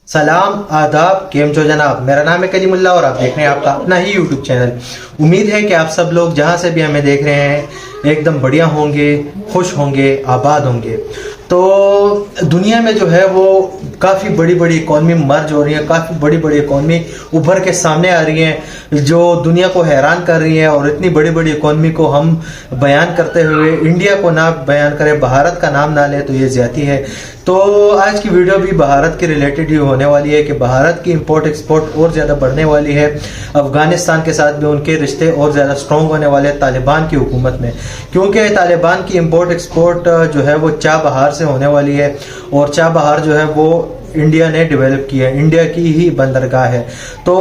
सलाम आदाब, केम जो जनाब। मेरा नाम है कलीमुल्ला और आप देख रहे हैं आपका अपना ही यूट्यूब चैनल। उम्मीद है कि आप सब लोग जहां से भी हमें देख रहे हैं एकदम बढ़िया होंगे, खुश होंगे, आबाद होंगे। तो दुनिया में जो है वो काफ़ी बड़ी बड़ी इकॉनमी मर्ज हो रही है, काफ़ी बड़ी बड़ी इकॉनमी उभर के सामने आ रही है जो दुनिया को हैरान कर रही है। और इतनी बड़ी बड़ी इकॉनमी को हम बयान करते हुए इंडिया को ना बयान करें, भारत का नाम ना लें तो ये ज्यादती है। तो आज की वीडियो भी भारत के रिलेटेड ही होने वाली है कि भारत की इंपोर्ट एक्सपोर्ट और ज़्यादा बढ़ने वाली है। अफगानिस्तान के साथ भी उनके रिश्ते और ज़्यादा स्ट्रॉन्ग होने वाले हैं तालिबान की हुकूमत में, क्योंकि तालिबान की इंपोर्ट एक्सपोर्ट जो है वो चाबहार से होने वाली है। और चाबहार जो है वो इंडिया ने डेवलप किया है, इंडिया की ही बंदरगाह है। तो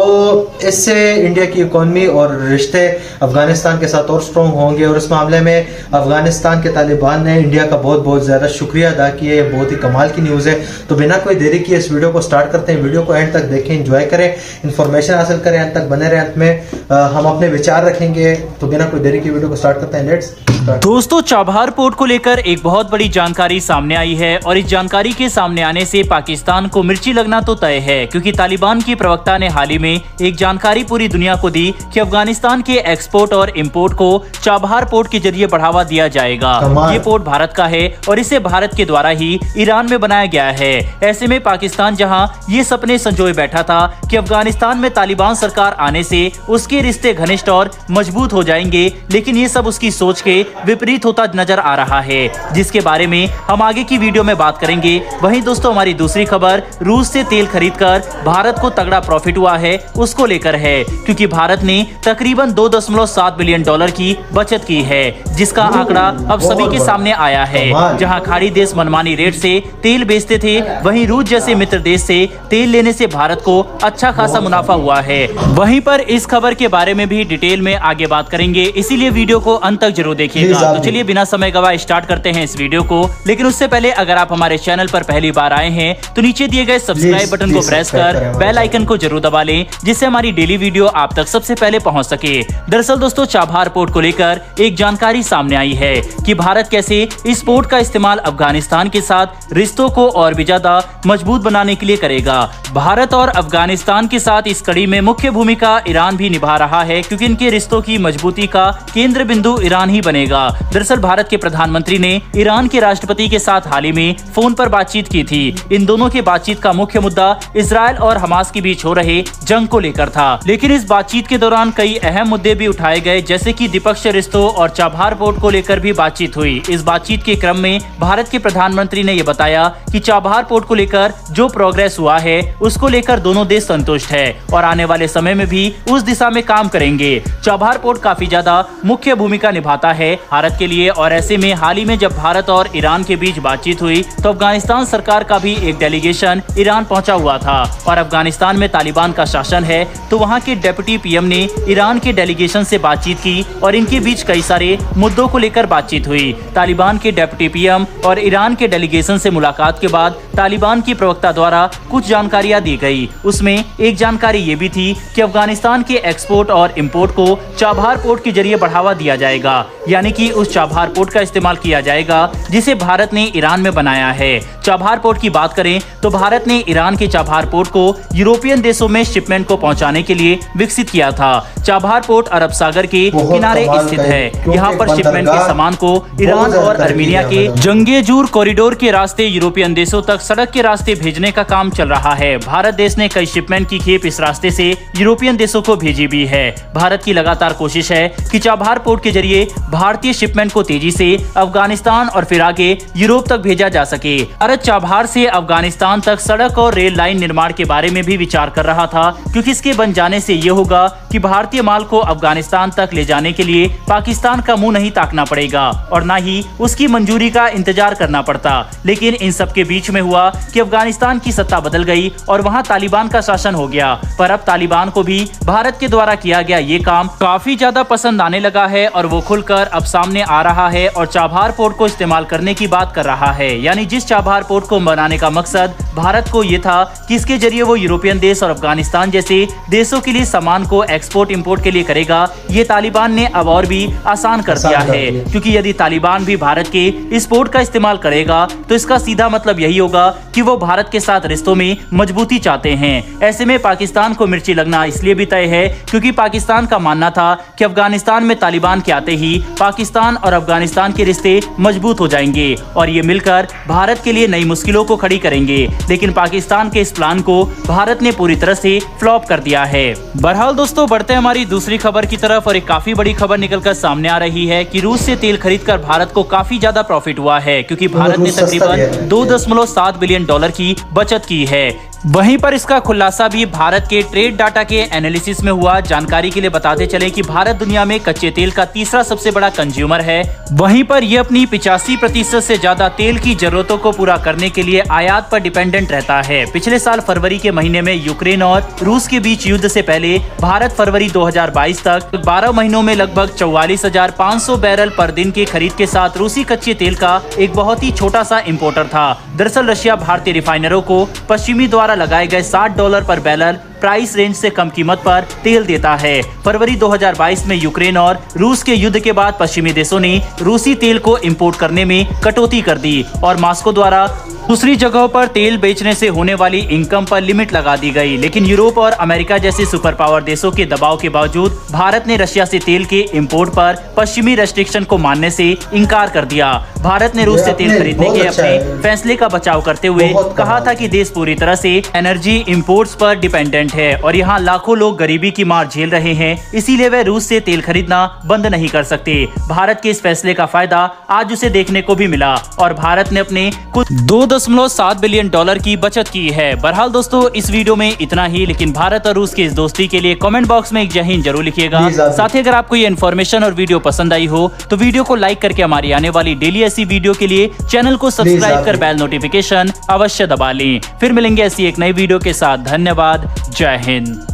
इससे इंडिया की इकोनॉमी और रिश्ते अफगानिस्तान के साथ और स्ट्रॉन्ग होंगे। और इस मामले में अफगानिस्तान के तालिबान ने इंडिया का बहुत बहुत ज़्यादा शुक्रिया अदा किया है। बहुत ही कमाल की न्यूज़ है। तो बिना कोई देरी किए इस वीडियो को स्टार्ट करते हैं। वीडियो को एंड तक देखें, एंजॉय करें, इन्फॉर्मेशन हासिल करें, एंड तक बने रहें। अंत में हम अपने विचार रखेंगे। तो बिना कोई देरी की वीडियो को स्टार्ट करते हैं। लेट्स दोस्तों, चाबहार पोर्ट को लेकर एक बहुत बड़ी जानकारी सामने आई है और इस जानकारी के सामने आने से पाकिस्तान को मिर्ची लगना तो तय है, क्योंकि तालिबान की प्रवक्ता ने हाल ही में एक जानकारी पूरी दुनिया को दी कि अफगानिस्तान के एक्सपोर्ट और इंपोर्ट को चाबहार पोर्ट के जरिए बढ़ावा दिया जाएगा। ये पोर्ट भारत का है और इसे भारत के द्वारा ही ईरान में बनाया गया है। ऐसे में पाकिस्तान जहां ये सपने संजोए बैठा था कि अफगानिस्तान में तालिबान सरकार आने से उसके रिश्ते घनिष्ठ और मजबूत हो जाएंगे, लेकिन ये सब उसकी सोच के विपरीत होता नजर आ रहा है, जिसके बारे में हम आगे की वीडियो में बात करेंगे। वहीं दोस्तों, हमारी दूसरी खबर रूस से तेल खरीदकर भारत को तगड़ा प्रॉफिट हुआ है उसको लेकर है, क्योंकि भारत ने तकरीबन $2.7 बिलियन की बचत की है, जिसका आंकड़ा अब सभी के सामने आया है। जहां खाड़ी देश मनमानी रेट से तेल बेचते थे, वहीं रूस जैसे मित्र देश से तेल लेने से भारत को अच्छा खासा मुनाफा हुआ है। वहीं पर इस खबर के बारे में भी डिटेल में आगे बात करेंगे, इसीलिए वीडियो को अंत तक जरूर देखिएगा। तो चलिए बिना समय गवाए स्टार्ट करते हैं इस वीडियो को। लेकिन उससे पहले अगर आप हमारे चैनल पर पहली बार आए हैं तो नीचे दिए गए सब्सक्राइब बटन को प्रेस कर बेल आइकन को जरूर दबा लें, जिससे हमारी डेली वीडियो आप तक सबसे पहले पहुंच सके। दरअसल दोस्तों, चाबहार पोर्ट को लेकर एक जानकारी सामने आई है कि भारत कैसे इस पोर्ट का इस्तेमाल अफगानिस्तान के साथ रिश्तों को और भी ज्यादा मजबूत बनाने के लिए करेगा। भारत और अफगानिस्तान के साथ इस कड़ी में मुख्य भूमिका ईरान भी निभा रहा है, क्योंकि इनके रिश्तों की मजबूती का केंद्र बिंदु ईरान ही बनेगा। दरअसल भारत के प्रधानमंत्री ने ईरान के राष्ट्रपति के साथ हाल ही में फोन पर बातचीत की थी। इन दोनों की बातचीत का मुख्य मुद्दा इजरायल और हमास के बीच हो रहे जंग को लेकर था, लेकिन इस बातचीत के दौरान कई अहम मुद्दे भी उठाए गए, जैसे कि द्विपक्षीय रिश्तों और चाबहार पोर्ट को लेकर भी बातचीत हुई। इस बातचीत के क्रम में भारत के प्रधानमंत्री ने यह बताया कि चाबहार पोर्ट को लेकर जो प्रोग्रेस हुआ है उसको लेकर दोनों देश संतुष्ट है और आने वाले समय में भी उस दिशा में काम करेंगे। चाबहार पोर्ट काफी ज्यादा मुख्य भूमिका निभाता है भारत के लिए, और ऐसे में हाल ही में जब भारत और ईरान के बीच बातचीत हुई तो अफगानिस्तान सरकार का भी एक डेलीगेशन ईरान पहुंचा हुआ था। और अफगानिस्तान में तालिबान का शासन है, तो वहां के डिप्टी पीएम ने ईरान के डेलीगेशन से बातचीत की और इनके बीच कई सारे मुद्दों को लेकर बातचीत हुई। तालिबान के डिप्टी पीएम और ईरान के डेलीगेशन से मुलाकात के बाद तालिबान की प्रवक्ता द्वारा कुछ जानकारियां दी गई। उसमें एक जानकारी ये भी थी कि अफगानिस्तान के एक्सपोर्ट और इम्पोर्ट को चाबहार पोर्ट के जरिए बढ़ावा दिया जाएगा, यानी कि उस चाबहार पोर्ट का इस्तेमाल किया जाएगा जिसे भारत ने ईरान में बनाया है। चाबहार पोर्ट की बात करें तो भारत ने ईरान के चाबहार पोर्ट को यूरोपियन देशों में शिपमेंट को पहुंचाने के लिए विकसित किया था। चाबहार पोर्ट अरब सागर के किनारे स्थित है। यहाँ पर शिपमेंट के सामान को ईरान और अर्मीनिया के जंगेजूर कॉरिडोर के रास्ते यूरोपियन देशों तक सड़क के रास्ते भेजने का काम चल रहा है। भारत देश ने कई शिपमेंट की खेप इस रास्ते से यूरोपियन देशों को भेजी भी है। भारत की लगातार कोशिश है कि चाबहार पोर्ट के जरिए भारतीय शिपमेंट को तेजी से अफगानिस्तान और फिर आगे यूरोप तक भेजा जा सके। भारत चाबहार से अफगानिस्तान तक सड़क और रेल लाइन निर्माण के बारे में भी विचार कर रहा था, क्योंकि इसके बन जाने से ये होगा कि भारतीय माल को अफगानिस्तान तक ले जाने के लिए पाकिस्तान का मुंह नहीं ताकना पड़ेगा और न ही उसकी मंजूरी का इंतजार करना पड़ता। लेकिन इन सब के बीच में हुआ कि अफगानिस्तान की सत्ता बदल गई और वहाँ तालिबान का शासन हो गया। पर अब तालिबान को भी भारत के द्वारा किया गया ये काम काफी ज्यादा पसंद आने लगा है और वो खुलकर अब सामने आ रहा है और चाबहार पोर्ट को इस्तेमाल करने की बात कर रहा है। यानी जिस चाबहार पोर्ट को बनाने का मकसद भारत को ये था कि इसके जरिए वो यूरोपियन देश और अफगानिस्तान जैसे देशों के लिए सामान को एक्सपोर्ट इंपोर्ट के लिए करेगा। ये तालिबान ने अब और भी आसान कर दिया है, क्योंकि यदि तालिबान भी भारत के इस पोर्ट का इस्तेमाल करेगा तो इसका सीधा मतलब यही होगा कि वो भारत के साथ रिश्तों में मजबूती चाहते हैं। ऐसे में पाकिस्तान को मिर्ची लगना इसलिए भी तय है क्योंकि पाकिस्तान का मानना था कि अफगानिस्तान में तालिबान के आते ही पाकिस्तान और अफगानिस्तान के रिश्ते मजबूत हो जाएंगे और ये मिलकर भारत के लिए नई मुश्किलों को खड़ी करेंगे। लेकिन पाकिस्तान के इस प्लान को भारत ने पूरी तरह से फ्लॉप कर दिया है। बहरहाल दोस्तों, बढ़ते हैं हमारी दूसरी खबर की तरफ और एक काफी बड़ी खबर निकलकर सामने आ रही है कि रूस से तेल खरीदकर भारत को काफी ज्यादा प्रॉफिट हुआ है, क्योंकि भारत ने तकरीबन $2.7 बिलियन की बचत की है। वहीं पर इसका खुलासा भी भारत के ट्रेड डाटा के एनालिसिस में हुआ। जानकारी के लिए बताते चले कि भारत दुनिया में कच्चे तेल का तीसरा सबसे बड़ा कंज्यूमर है। वहीं पर यह अपनी 85% से ज्यादा तेल की जरूरतों को पूरा करने के लिए आयात पर डिपेंडेंट रहता है। पिछले साल फरवरी के महीने में यूक्रेन और रूस के बीच युद्ध से पहले भारत फरवरी 2022 तक 12 महीनों में लगभग 44,500 बैरल पर दिन की खरीद के साथ रूसी कच्चे तेल का एक बहुत ही छोटा सा इम्पोर्टर था। दरअसल रशिया भारतीय रिफाइनरों को पश्चिमी द्वारा लगाए गए $60 पर बैरल प्राइस रेंज से कम कीमत पर तेल देता है। फरवरी 2022 में यूक्रेन और रूस के युद्ध के बाद पश्चिमी देशों ने रूसी तेल को इंपोर्ट करने में कटौती कर दी और मॉस्को द्वारा दूसरी जगहों पर तेल बेचने से होने वाली इनकम पर लिमिट लगा दी गई। लेकिन यूरोप और अमेरिका जैसे सुपर पावर देशों के दबाव के बावजूद भारत ने रशिया से तेल के इंपोर्ट पर पश्चिमी रेस्ट्रिक्शन को मानने से इनकार कर दिया। भारत ने रूस से तेल खरीदने के अपने फैसले का बचाव करते हुए कहा था कि देश पूरी तरह से एनर्जी इंपोर्ट्स पर डिपेंडेंट है और यहाँ लाखों लोग गरीबी की मार झेल रहे हैं, इसीलिए वे रूस से तेल खरीदना बंद नहीं कर सकते। भारत के इस फैसले का फायदा आज उसे देखने को भी मिला और भारत ने अपने कुछ $2.7 बिलियन की बचत की है। बहरहाल दोस्तों, इस वीडियो में इतना ही, लेकिन भारत और रूस की इस दोस्ती के लिए कमेंट बॉक्स में एक जय हिंद जरूर लिखिएगा। साथ ही अगर आपको ये इन्फॉर्मेशन और वीडियो पसंद आई हो तो वीडियो को लाइक करके हमारी आने वाली डेली ऐसी वीडियो के लिए चैनल को सब्सक्राइब कर बेल नोटिफिकेशन अवश्य दबा लें। फिर मिलेंगे ऐसी एक नई वीडियो के साथ। धन्यवाद, जय हिंद।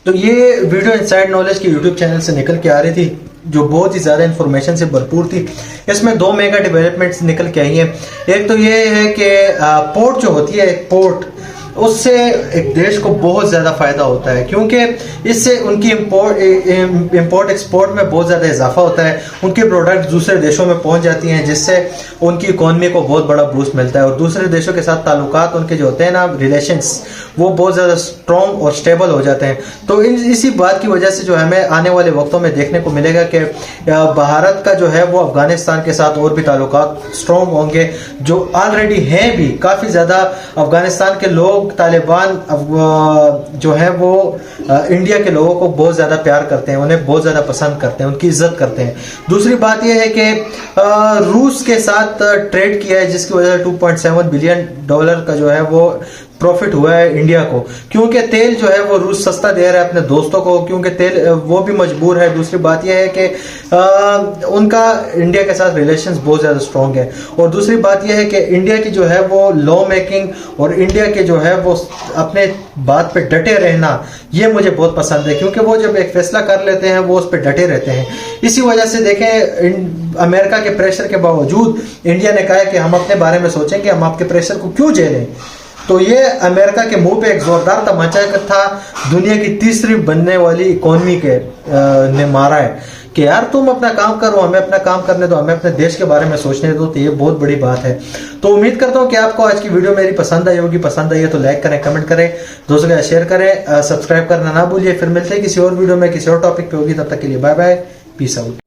तो ये वीडियो इनसाइड नॉलेज के यूट्यूब चैनल से निकल के आ रही थी, जो बहुत ही ज़्यादा इन्फॉर्मेशन से भरपूर थी। इसमें 2 मेगा डेवलपमेंट्स निकल के आई हैं। एक तो ये है कि पोर्ट जो होती है, एक पोर्ट, उससे एक देश को बहुत ज़्यादा फ़ायदा होता है, क्योंकि इससे उनकी इंपोर्ट एक्सपोर्ट में बहुत ज़्यादा इजाफा होता है। उनके प्रोडक्ट दूसरे देशों में पहुंच जाती हैं, जिससे उनकी इकोनॉमी को बहुत बड़ा बूस्ट मिलता है और दूसरे देशों के साथ ताल्लुकात उनके जो होते हैं ना, रिलेशंस, वो बहुत ज़्यादा स्ट्रॉन्ग और स्टेबल हो जाते हैं। तो इसी बात की वजह से जो हमें आने वाले वक्तों में देखने को मिलेगा कि भारत का जो है वो अफगानिस्तान के साथ और भी ताल्लुकात स्ट्रॉन्ग होंगे, जो ऑलरेडी हैं भी। काफ़ी ज़्यादा अफगानिस्तान के लोग, तालिबान जो है वो इंडिया के लोगों को बहुत ज़्यादा प्यार करते हैं, उन्हें बहुत ज़्यादा पसंद करते हैं, उनकी इज्जत करते हैं। दूसरी बात यह है कि रूस के साथ ट्रेड किया है, जिसकी वजह से $2.7 बिलियन का जो है वो प्रॉफिट हुआ है इंडिया को, क्योंकि तेल जो है वो रूस सस्ता दे रहा है अपने दोस्तों को, क्योंकि तेल वो भी मजबूर है। दूसरी बात यह है कि उनका इंडिया के साथ रिलेशंस बहुत ज़्यादा स्ट्रॉन्ग है। और दूसरी बात यह है कि इंडिया की जो है वो लॉ मेकिंग और इंडिया के जो है वो अपने बात पे डटे रहना, ये मुझे बहुत पसंद है, क्योंकि वो जब एक फैसला कर लेते हैं वो उस पर डटे रहते हैं। इसी वजह से देखें, अमेरिका के प्रेशर के बावजूद इंडिया ने कहा है कि हम अपने बारे में सोचेंगे, हम आपके प्रेशर को क्यों झेलें। तो ये अमेरिका के मुंह पे एक जोरदार तमाचा था दुनिया की तीसरी बनने वाली इकोनॉमी के ने मारा है कि यार तुम अपना काम करो, हमें अपना काम करने दो, हमें अपने देश के बारे में सोचने दो। तो ये बहुत बड़ी बात है। तो उम्मीद करता हूँ कि आपको आज की वीडियो मेरी पसंद आई होगी। पसंद आई है तो लाइक करें, कमेंट करें, दोस्तों के साथ शेयर करें, सब्सक्राइब करना ना भूलिए। फिर मिलते हैं किसी और वीडियो में, किसी और टॉपिक पे होगी। तब तक के लिए बाय बाय, पीस आउट।